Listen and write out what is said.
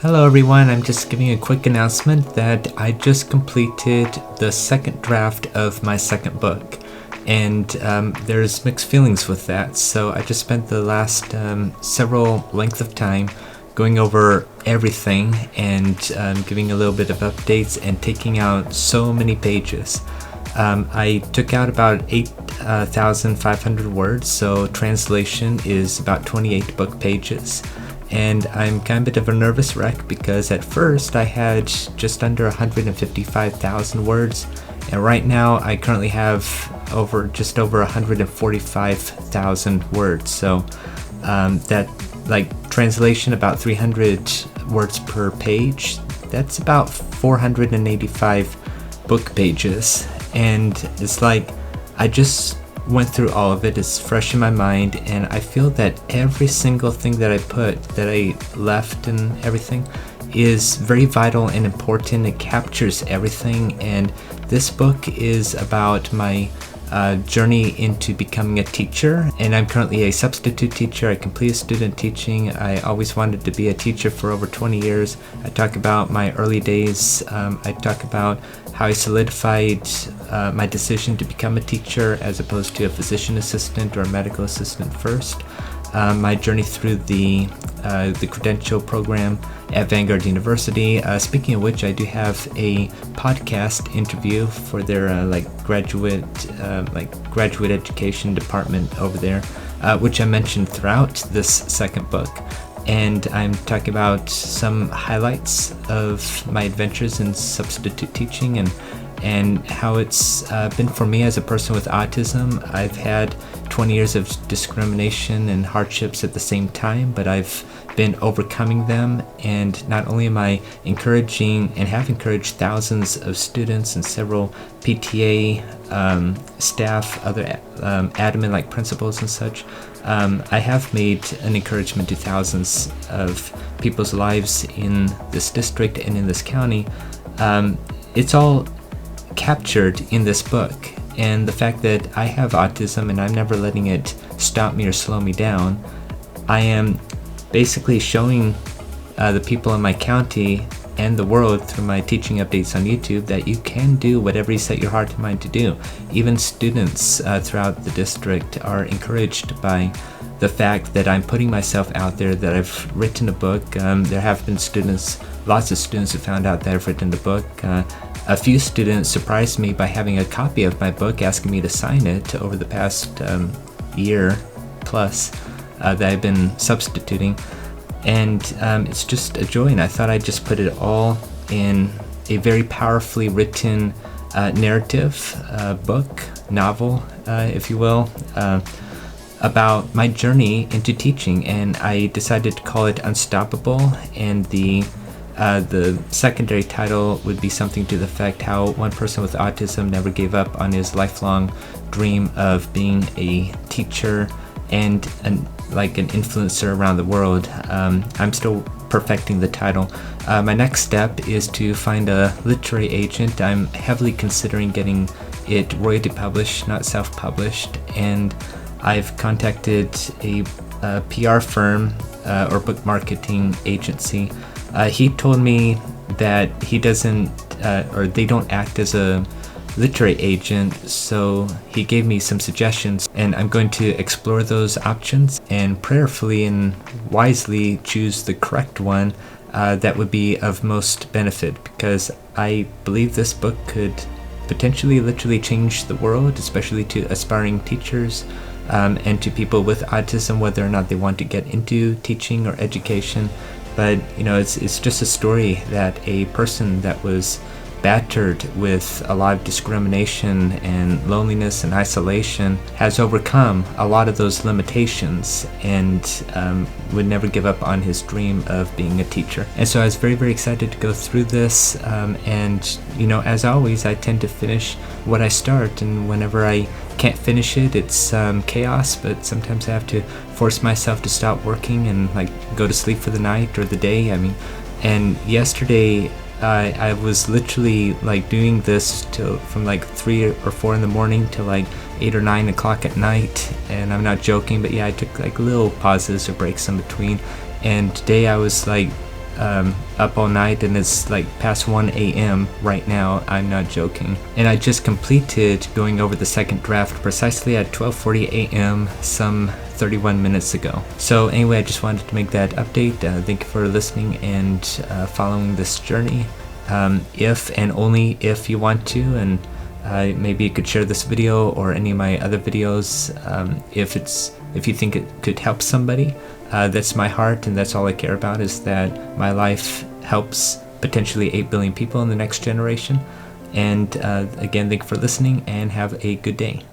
Hello everyone, I'm just giving a quick announcement that I just completed the second draft of my second book, and there's mixed feelings with that. So I just spent the last several length of time going over everything and giving a little bit of updates and taking out so many pages. I took out about 8,500 words, so translation is about 28 book pages. And I'm kind of a nervous wreck because at first I had just under 155,000 words, and right now I currently have just over 145,000 words. So that, like, translation about 300 words per page, that's about 485 book pages. And it's like I just went through all of it. It's fresh in my mind, and I feel that every single thing that I left and everything is very vital and important. It captures everything, and this book is about my journey into becoming a teacher. And I'm currently a substitute teacher. I completed student teaching. I always wanted to be a teacher for over 20 years. I talk about my early days. I talk about how I solidified my decision to become a teacher as opposed to a physician assistant or a medical assistant first. My journey through the credential program at Vanguard University. Speaking of which, I do have a podcast interview for their graduate education department over there, which I mentioned throughout this second book. And I'm talking about some highlights of my adventures in substitute teaching and how it's been for me as a person with autism. I've had 20 years of discrimination and hardships at the same time, but I've been overcoming them. And not only am I encouraging and have encouraged thousands of students and several PTA staff, other admin like principals and such, I have made an encouragement to thousands of people's lives in this district and in this county. It's all captured in this book, and the fact that I have autism and I'm never letting it stop me or slow me down. I am basically showing the people in my county and the world through my teaching updates on YouTube that you can do whatever you set your heart and mind to do. Even students throughout the district are encouraged by the fact that I'm putting myself out there, that I've written a book. There have been lots of students who found out that I've written a book. A few students surprised me by having a copy of my book, asking me to sign it over the past year plus that I've been substituting. And it's just a joy, and I thought I'd just put it all in a very powerfully written narrative, novel, if you will, about my journey into teaching. And I decided to call it Unstoppable, and the secondary title would be something to the effect how one person with autism never gave up on his lifelong dream of being a teacher and an influencer around the world. I'm still perfecting the title. My next step is to find a literary agent. I'm heavily considering getting it royalty published, not self-published, and I've contacted a PR firm or book marketing agency. He told me that he doesn't, or they don't act as a literary agent, so he gave me some suggestions, and I'm going to explore those options and prayerfully and wisely choose the correct one that would be of most benefit, because I believe this book could potentially literally change the world, especially to aspiring teachers and to people with autism, whether or not they want to get into teaching or education. But it's just a story that a person that was battered with a lot of discrimination and loneliness and isolation has overcome a lot of those limitations and would never give up on his dream of being a teacher. And so I was very, very excited to go through this, and as always, I tend to finish what I start, and whenever I can't finish it, it's chaos, but sometimes I have to force myself to stop working and go to sleep for the night or the day. And yesterday I was literally doing this from 3 or 4 in the morning till 8 or 9 o'clock at night, and I'm not joking, but yeah, I took little pauses or breaks in between. And today I was up all night, and it's like past 1 a.m. right now. I'm not joking. And I just completed going over the second draft precisely at 12:40 a.m. some 31 minutes ago. So anyway, I just wanted to make that update. Thank you for listening and following this journey. If and only if you want to, and maybe you could share this video or any of my other videos if you think it could help somebody. That's my heart, and that's all I care about, is that my life helps potentially 8 billion people in the next generation. And again, thank you for listening, and have a good day.